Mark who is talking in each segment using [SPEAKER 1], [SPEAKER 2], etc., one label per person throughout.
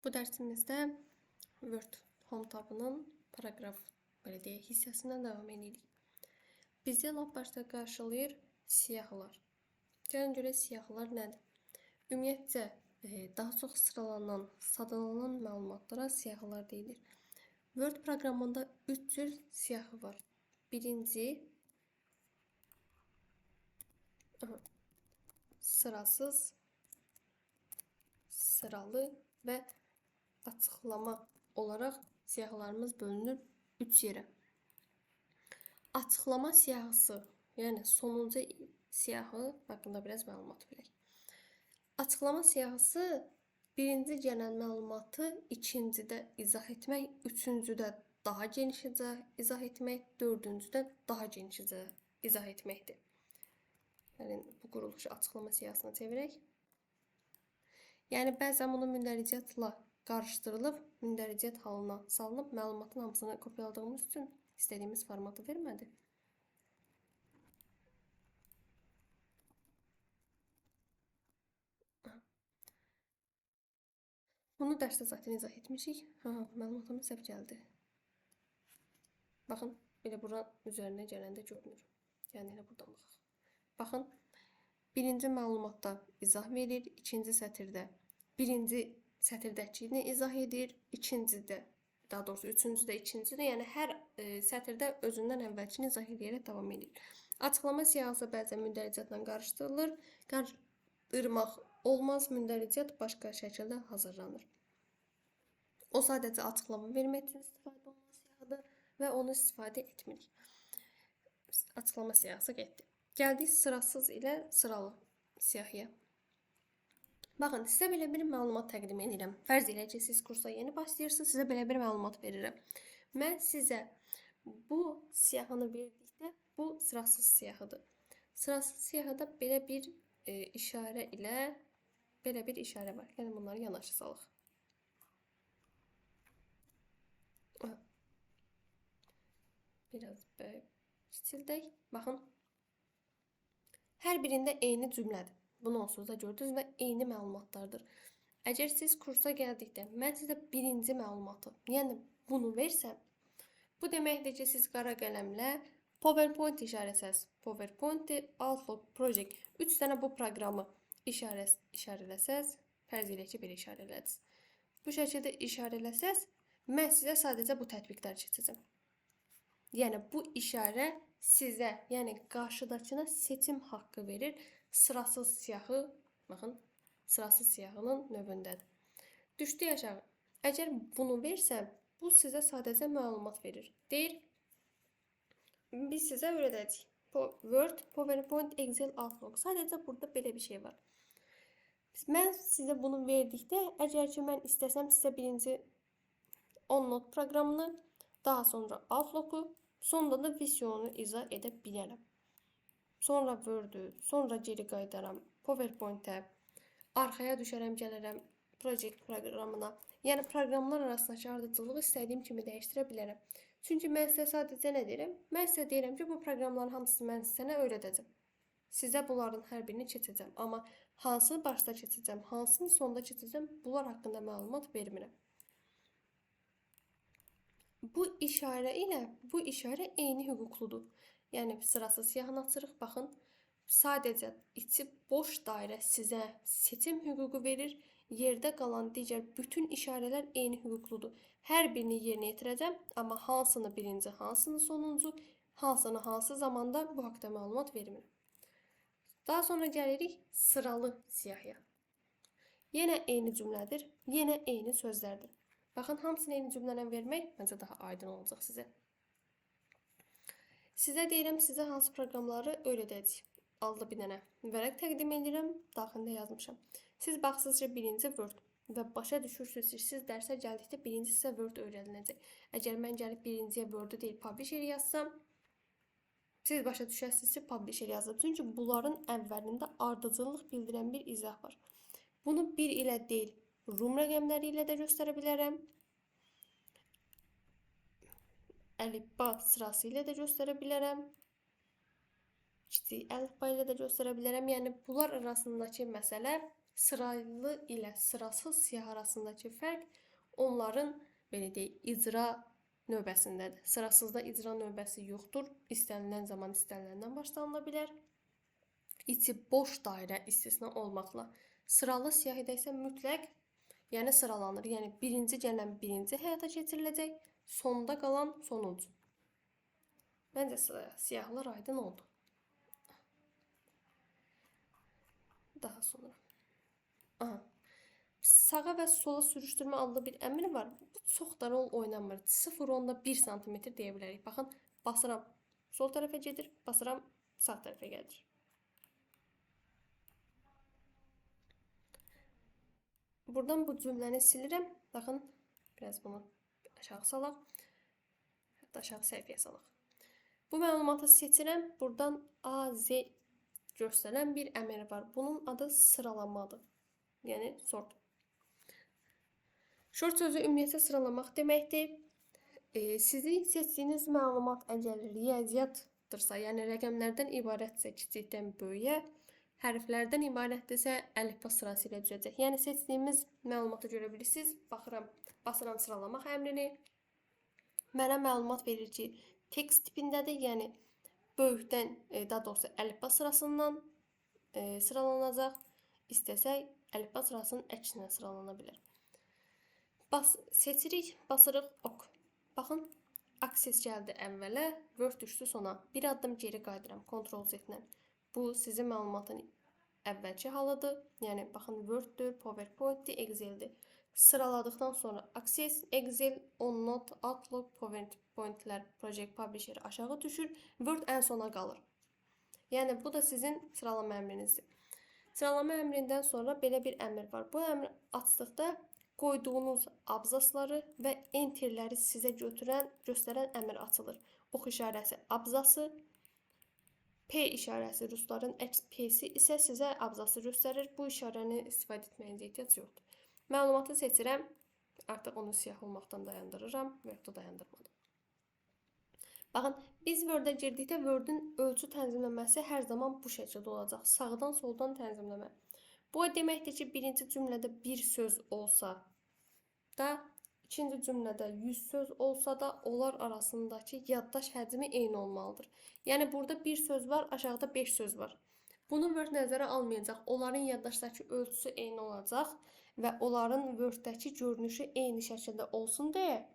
[SPEAKER 1] Bu dərsimizdə Word Home tabının paragraf hissəsindən davam edirik. Bizi lap başda qarşılayır siyahılar. Gəlin görək siyahılar nədir? Ümumiyyətcə, daha çox sıralanan, sadalanan məlumatlara siyahılar deyilir. Word proqramında 3 cür siyahı var. Birinci, sırasız, sıralı və açıqlama olaraq siyahılarımız bölünür 3 yerə. Açıqlama siyahısı, yəni sonuncu siyahı haqqında biraz məlumat bilək. Açıqlama siyahısı birinci gələn məlumatı ikincidə izah etmək, üçüncüdə daha genişcə izah etmək, dördüncüdə daha genişcə izah etməkdir. Yəni bu quruluşu açıqlama siyahısına çevirək. Yəni bəzən bunu mündəricatla qarışdırılıb, mündəricat halına salınıb, məlumatın hamısını kopyaladığımız üçün istədiyimiz formatı vermədi. Bunu dərsdə zaten izah etmişik. Məlumatım səhv gəldi. Baxın, belə buranın üzərinə gələndə görünür. Yəni elə buradan baxaq. Baxın, birinci məlumatda izah verir, ikinci sətirdə. Birinci sətirdəkini izah edir, ikincidə, daha doğrusu üçüncüdə, ikincidə, yəni hər sətirdə özündən əvvəlkini izah edərək davam edir. Açıqlama siyahısı bəzən mündəricatla qarışdırılır. Qarışdırmaq olmaz, mündəricat başqa şəkildə hazırlanır. O sadəcə açıqlama vermək üçün istifadə olunan siyahıdır və onu istifadə etmirik. Açıqlama siyahısı getdi. Gəldik sırasız ilə sıralı siyahıya. Baxın, sizə belə bir məlumat təqdim edirəm. Fərz elə ki, siz kursa yeni başlayırsınız, sizə belə bir məlumat verirəm. Mən sizə bu siyahını verdikdə, bu sırasız siyahıdır. Sırasız siyahıda belə bir işarə ilə belə bir işarə var. Yəni bunları yanaşı salıq. Biraz böyle kiçildək. Baxın. Hər birində eyni cümlədir. Bunu onsuz da gördünüz və eyni məlumatlardır. Əgər siz kursa gəldikdə mən sizə birinci məlumatı, yəni bunu versəm, bu deməkdir ki, siz qara qələmlə PowerPoint işarəsiz, PowerPoint, Outlook, Project 3 dənə bu proqramı işarələsəz, fərz elə ki, belə işarələdiniz. Bu şəkildə işarələsəz, mən sizə sadəcə bu tətbiqləri keçəcəm. Yəni bu işarə sizə, yəni qarşıdakına seçim haqqı verir. Sırasız siyahı, baxın, sırasız siyahının növündədir. Düşdü aşağı. Əgər bunu versəm, bu sizə sadəcə məlumat verir. Deyir, biz sizə öyrədəcəyik. Word, PowerPoint, Excel, Outlook. Sadəcə burada belə bir şey var. Mən sizə bunu verdikdə, əgər ki, mən istəsəm sizə birinci OneNote proqramını, daha sonra Outlook'u, sonra da Vision'u izah edə bilərəm. Sonra Word'ü, sonra geri qaydaram PowerPoint'ə, arxaya düşərəm, gələrəm Project proqramına. Yəni proqramlar arasındakı ardıcılığı istədiyim kimi dəyişdirə bilərəm. Çünki mən sizə sadəcə nə deyirəm? Mən sizə deyirəm ki, bu proqramların hamısını mən sənə öyrədəcəm. Sizə bunların hər birini keçəcəm. Amma hansını başda keçəcəm, hansını sonda keçəcəm, bunlar haqqında məlumat vermirəm. Bu işarə ilə bu işarə eyni hüquqludur. Yəni sırasız siyahını açırıq, baxın. Sadəcə içi boş dairə sizə seçim hüququ verir. Yerdə qalan digər bütün işarələr eyni hüquqludur. Hər birini yerinə yetirəcəm, amma hansını birinci, hansını sonuncu, hansını hansı zamanda bu haqqda məlumat vermirəm. Daha sonra gəlirik sıralı siyahıya. Yenə eyni cümlədir, yenə eyni sözlərdir. Baxın, hamısını eyni cümlələ vermək məncə daha aydın olacaq sizə. Sizə deyirəm, sizə hansı proqramları öyrədəcəyik. Aldı bir dənə vərəq təqdim edirəm, daxilində yazmışam. Siz baxsınız ki, birinci Word və başa düşürsünüz ki, siz dərsə gəldikdə birinci sizə Word öyrədiləcək. Əgər mən gəlib birinciyə Word'u deyil, Publisher yazsam, siz başa düşərsiniz ki, Publisher yazıb. Çünki bunların əvvəlində ardıcıllıq bildirən bir izah var. Bunu 1 ilə deyil, Rum rəqəmləri ilə də göstərə bilərəm. Əlifba sırası ilə də göstərə bilərəm. Kiçik əlifba ilə də göstərə bilərəm. Yəni bunlar arasındakı məsələ Sıralı ilə sırasız siyah arasındakı fərq onların belə deyək, icra növbəsindədir. Sırasızda icra növbəsi yoxdur. İstənilən zaman istəniləndən başlanıla bilər. İçi boş dairə istisna olmaqla. Sıralı siyahıda isə mütləq, yəni sıralanır. Yəni birinci gələn birinci həyata keçiriləcək, sonda qalan sonuncu. Məncə siyahlar aydın oldu. Daha sonra. Aha. Sağa və sola sürüşdürmə adlı bir əmr var. Bu çox da rol oynamır. 0,1 sm deyə bilərik. Baxın, basıram sol tərəfə gedir, basıram sağ tərəfə gəlir. Buradan bu cümləni silirəm. Baxın, biraz bunu aşağı salaq. Hətta aşağı səhifəyə salaq. Bu məlumatı seçirəm. Buradan A, Z göstərən bir əmr var. Bunun adı sıralamadır. Yəni sort. Short sözü ümumiyyətlə sıralamaq deməkdir. Sizin seçdiyiniz məlumat əgər riyaziyyatdırsa, yəni rəqəmlərdən ibarətsə kiçikdən böyüyə, hərflərdən ibarətdirsə əlifba sırası ilə düzəcək. Yəni seçdiyimiz məlumatı görə bilirsiniz. Baxıram, basıram sıralamaq əmrini. Mənə məlumat verir ki, tekst tipindədir, yəni böyükdən, daha doğrusu əlifba sırasından sıralanacaq. İstəsək əlifba sırasının əksinə sıralana bilər. Seçirik, basırıq ok. Baxın, akses gəldi əvvələ, Word düşdü sona. Bir addım geri qayıdıram, Ctrl-Z-lə. Bu sizin məlumatın əvvəlki halıdır. Yəni, baxın, Word-dür, PowerPoint-dir, Excel-dir. Sıraladıqdan sonra Access, Excel, OneNote, Outlook, PowerPoint-lər, Project Publisher aşağı düşür, Word ən sona qalır. Yəni, bu da sizin sıralama əmrinizdir. Sıralama əmrindən sonra belə bir əmr var. Bu əmri açdıqda qoyduğunuz abzasları və enterləri sizə göstərən əmr açılır. Ox işarəsi abzası, P işarəsi rusların əks P-si isə sizə abzası göstərir. Bu işarəni istifadə etməyinizə ehtiyac yoxdur. Məlumatı seçirəm. Artıq onu siyah olmaqdan dayandırıram. Word-da dayandırmadım. Baxın, biz Word-ə girdikdə Word-ün ölçü tənzimləməsi hər zaman bu şəkildə olacaq. Sağdan soldan tənzimləmə. Bu deməkdir ki, birinci cümlədə bir söz olsa da, ikinci cümlədə 100 söz olsa da, onlar arasındakı yaddaş həcmi eyni olmalıdır. Yəni, burada bir söz var, aşağıda 5 söz var. Bunu Word nəzərə almayacaq. Onların yaddaşdakı ölçüsü eyni olacaq və onların Word-dəki görünüşü eyni şəkildə olsun deyə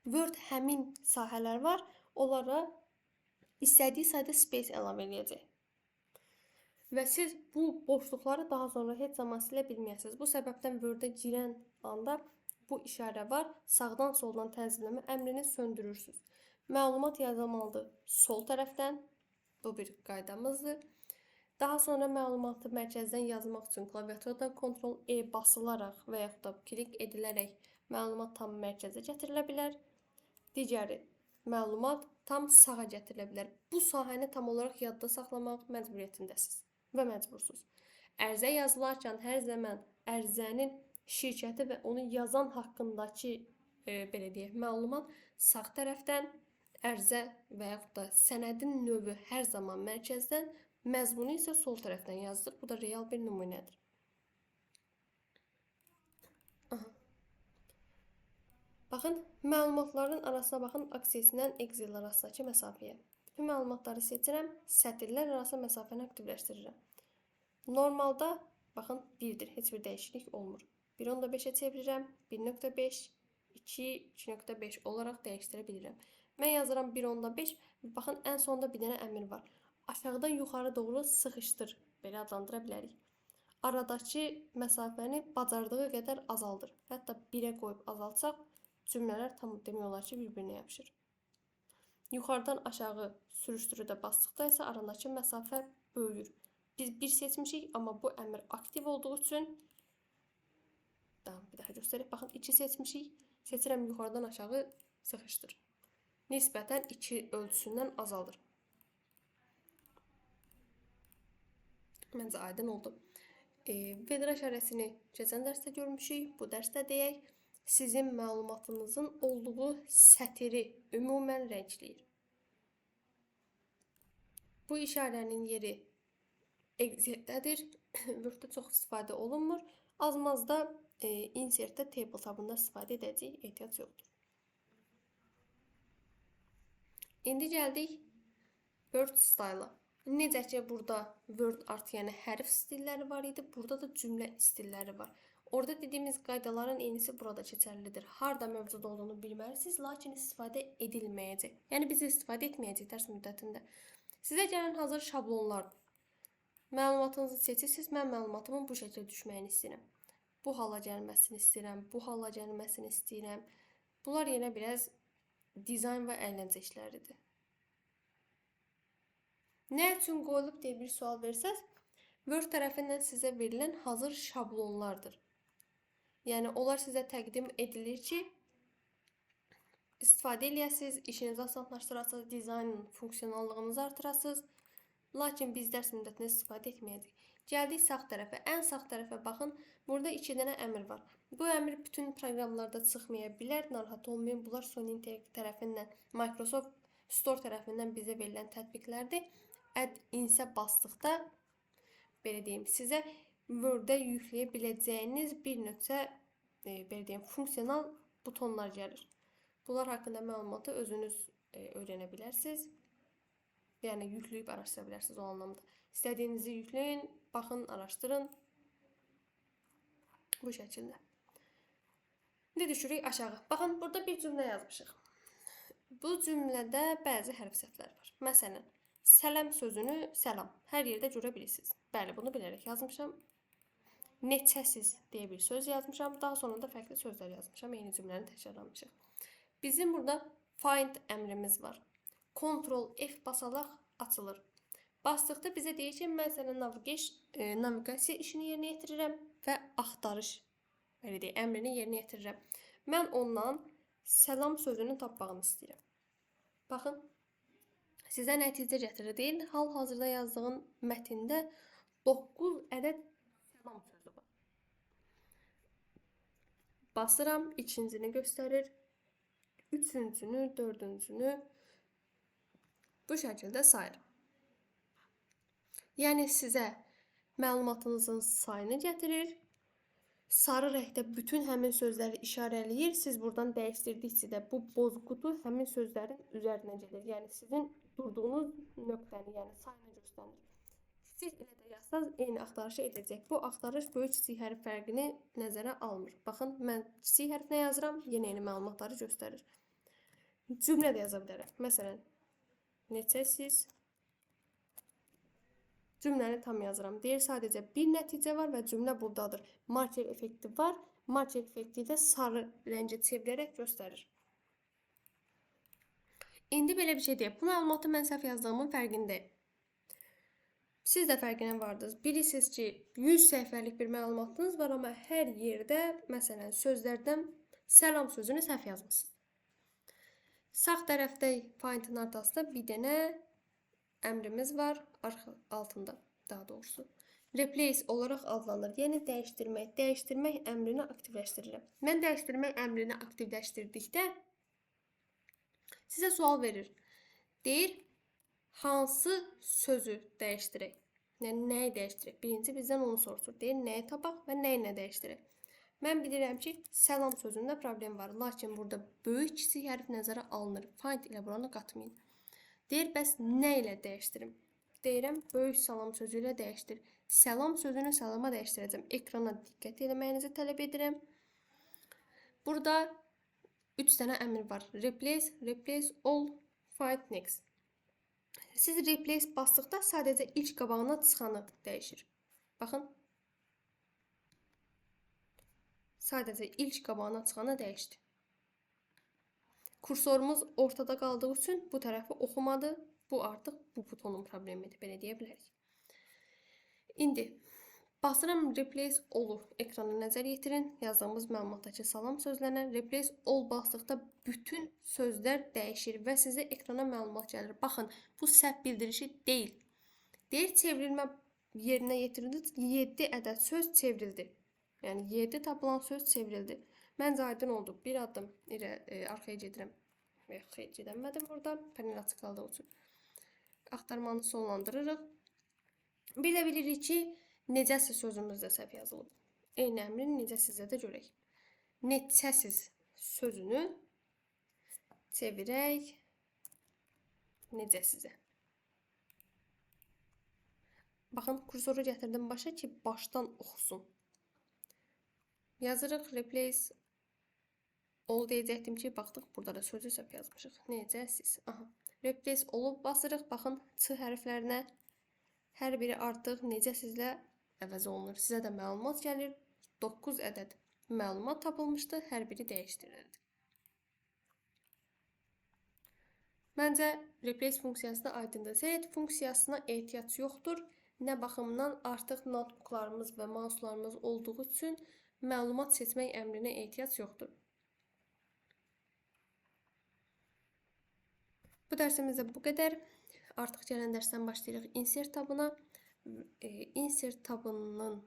[SPEAKER 1] Word həmin sahələr var, onlara istədiyi sayda space əlavə edəcək. Və siz bu boşluqları daha sonra heç zaman silə bilməyəsiniz. Bu səbəbdən Word-ə girən anda bu işarə var. Sağdan soldan tənzimləmə əmrini söndürürsünüz. Məlumat yazılmalıdır sol tərəfdən. Bu bir qaydamızdır. Daha sonra məlumatı mərkəzdən yazmaq üçün klaviaturada Ctrl-E basılaraq və yaxud da klik edilərək məlumat tam mərkəzə gətirilə bilər. Digəri, məlumat tam sağa gətirilə bilər. Bu sahəni tam olaraq yadda saxlamaq məcburiyyətindəsiniz və məcbursuz. Ərizə yazılarkən hər zaman ərizənin şirkəti və onu yazan haqqındakı belə deyək, məlumat sağ tərəfdən, ərizə və yaxud da sənədin növü hər zaman mərkəzdən, məzmunu isə sol tərəfdən yazılır. Bu da real bir nümunədir. Baxın, məlumatların arasına baxın, aksesindən Excel arasındakı məsafəyə. Bütün məlumatları seçirəm, sətirlər arası məsafəni aktivləşdirirəm. Normalda, baxın, 1-dir, heç bir dəyişiklik olmur. 1.5-ə çevirirəm, 1.5, 2, 2.5 olaraq dəyişdirə bilirəm. Mən yazıram 1.5, baxın, ən sonda bir dənə əmr var. Aşağıdan yuxarı doğru sıxışdır, belə adlandıra bilərik. Aradakı məsafəni bacardığı qədər azaldır. Hətta 1-ə qoyub azaltsaq, cümlələr tam demək olar ki, bir-birinə yapışır. Yuxarıdan aşağı sürüşdürüdə basdıqda isə aradakı məsafə böyüyür. Biz 1 seçmişik, amma bu əmr aktiv olduğu üçün bir daha göstərək. Baxın, 2 seçmişik. Seçirəm yuxarıdan aşağı sıxışdır. Nisbətən 2 ölçüsündən azaldır. Məncə aydın oldu. Vedra işarəsini keçən dərsdə görmüşük. Bu dərsdə deyək, sizin məlumatınızın olduğu sətiri ümumən rəngləyir. Bu işarənin yeri Excel-dədir. Word-də çox istifadə olunmur. Az-maz da insert-də table tabında istifadə edəcəyik, ehtiyac yoxdur. İndi gəldik Word style'a. Necə ki, burada Word art, yəni hərf stilləri var idi, burada da cümlə stilləri var. Orada dediyimiz qaydaların eynisi burada keçərlidir. Harda mövcud olduğunu bilməlisiniz, lakin istifadə edilməyəcək. Yəni biz istifadə etməyəcəyik dərs müddətində. Sizə gələn hazır şablonlardır. Məlumatınızı seçirsiniz. Mən məlumatımın bu şəkildə düşməyini istəyirəm. Bu hala gəlməsini istəyirəm, bu hala gəlməsini istəyirəm. Bunlar yenə biraz dizayn və əyləncə işləridir. Nə üçün qoyulub deyə bir sual versəz, Word tərəfindən sizə verilən hazır şablonlardır. Yəni onlar sizə təqdim edilir ki, istifadə edəsiniz, işinizi asanlaşdırasınız, dizaynın funksionallığınızı artırasınız. Lakin biz dərs müddətində istifadə etməyəcəyik. Gəldik sağ tərəfə. Ən sağ tərəfə baxın. Burada 2 dənə əmr var. Bu əmr bütün proqramlarda çıxmaya bilər. Narahat olmayın. Bunlar Sony tərəfindən, Microsoft Store tərəfindən bizə verilən tətbiqlərdir. Add insə basdıqda, belə deyim, sizə Word-ə yükləyə biləcəyiniz bir nöqtə, belə deyim, funksional butonlar gəlir. Bunlar haqqında məlumatı özünüz öyrənə bilərsiniz. Yəni yükləyib araşdıra bilərsiniz o anlamda. İstədiyinizi yükləyin, baxın, araşdırın. Bu şəkildə. İndi düşürük aşağı. Baxın, burada bir cümlə yazmışıq. Bu cümlədə bəzi hərf səhvləri var. Məsələn, sələm sözünü səlam hər yerdə görə bilirsiniz. Bəli, bunu bilərək yazmışam. Neçəsiz deyə bir söz yazmışam. Daha sonra da fərqli sözlər yazmışam. Eyni cümləni təkrarlamışıq. Bizim burada find əmrimiz var. Ctrl F basaraq açılır. Basdıqda bizə deyir ki, mən sənə naviqasiya işini yerinə yetirirəm və axtarış əmrini yerinə yetirirəm. Mən ondan səlam sözünü tapmağını istəyirəm. Baxın, sizə nəticə gətirir deyil. Hal-hazırda yazdığım mətndə 9 ədəd səlam sözü var. Basıram, ikincini göstərir, üçüncünü, dördüncünü. Bu şəkildə sayır. Yəni sizə məlumatınızın sayını gətirir. Sarı rəngdə bütün həmin sözləri işarələyir. Siz buradan dəyişdirdikcə də bu bozqutu həmin sözlərin üzərinə gedir. Yəni sizin durduğunuz nöqtəni, yəni sayını göstərir. Siz elə də yazsanız eyni axtarışı edəcək. Bu axtarış böyük kiçik hərf fərqini nəzərə almır. Baxın, mən kiçik hərflə yazıram, yenə eyni məlumatları göstərir. Cümlə də yaza bilərəm. Məsələn, neçəsiz cümləni tam yazıram. Deyir, sadəcə bir nəticə var və cümlə buradadır. Marker effekti var. Marker effekti də sarı rəngə çevirərək göstərir. İndi belə bir şey deyək. Bu məlumatı mən səhv yazdığımın fərqindəyim. Siz də fərqinə vardınız. Bilirsiniz ki, 100 səhifəlik bir məlumatınız var, amma hər yerdə, məsələn, sözlərdən səlam sözünü səhv yazmışsınız. Sağ tərəfdə find'in arxasında bir dənə əmrimiz var, altında daha doğrusu. Replace olaraq adlanır, yəni dəyişdirmək. Dəyişdirmək əmrini aktivləşdirirəm. Mən dəyişdirmək əmrini aktivləşdirdikdə sizə sual verir. Deyir, hansı sözü dəyişdirək? Yəni, nəyi dəyişdirək? Birinci bizdən onu soruşur. Deyir, nəyi tapaq və nəyi nə dəyişdirək? Mən bilirəm ki, səlam sözündə problem var. Lakin burada böyük kiçik hərf nəzərə alınır. Find ilə buranı qatmayın. Deyir, bəs nə ilə dəyişdirim? Deyirəm, böyük salam sözü ilə dəyişdir. Səlam sözünü salama dəyişdirəcəm. Ekrana diqqət etməyinizi tələb edirəm. Burada 3 dənə əmr var. Replace all, find next. Siz replace basdıqda sadəcə ilk qabağına çıxanı dəyişir. Baxın. Sadəcə ilk qabağına çıxanı dəyişdi. Kursorumuz ortada qaldığı üçün bu tərəfi oxumadı. Bu artıq bu butonun problemidir, belə deyə bilərik. İndi basıram replace all ekrana nəzər yetirin. Yazdığımız məlumatdakı salam sözlərinə replace all basdıqda bütün sözlər dəyişir və sizə ekrana məlumat gəlir. Baxın, bu səhv bildirişi deyil. Deyir, çevrilmə yerinə yetirildi. 7 ədəd söz çevrildi. Yəni 7 tapılan söz çevrildi. Məncə aydın oldu. Bir addım arxaya gedirəm. Xeyr, gedəmədim burada. Panel açıq qaldığı üçün. Axtarmanı sonlandırırıq. Bir də bilirik ki, Necəsi sözümüzdə səhv yazılıb. Eyni əmrin necəsizdə də görək. Neçəsiz sözünü çevirək necəsizə. Baxın, kursoru gətirdim başa ki, başdan oxusun. Yazırıq, replace all deyəcəkdim ki, baxdıq, burada da sözü səhv yazmışıq. Necəsiz. Aha. Replace olub basırıq. Baxın, ç hərflərinə hər biri artıq necəsizlə əvəz olunur. Sizə də məlumat gəlir. 9 ədəd məlumat tapılmışdı. Hər biri dəyişdirildi. Məncə replace funksiyasına aydındır. Set funksiyasına ehtiyac yoxdur. Nə baxımdan artıq notebooklarımız və mouselarımız olduğu üçün məlumat seçmək əmrinə ehtiyac yoxdur. Bu dərsimizdə bu qədər. Artıq gələn dərsdən başlayırıq insert tabına. Insert tabının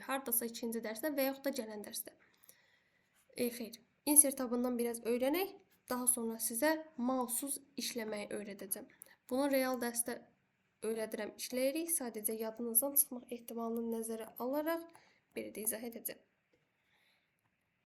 [SPEAKER 1] hardasa ikinci dərsdə və yaxud da gələn dərsdə. Xeyr, insert tabından biraz öyrənək. Daha sonra sizə mouse-suz işləməyi öyrədəcəm. Bunu real dərsdə öyrədirəm, işləyirik. Sadəcə yadınızdan çıxmaq ehtimalını nəzərə alaraq belə də izah edəcəm.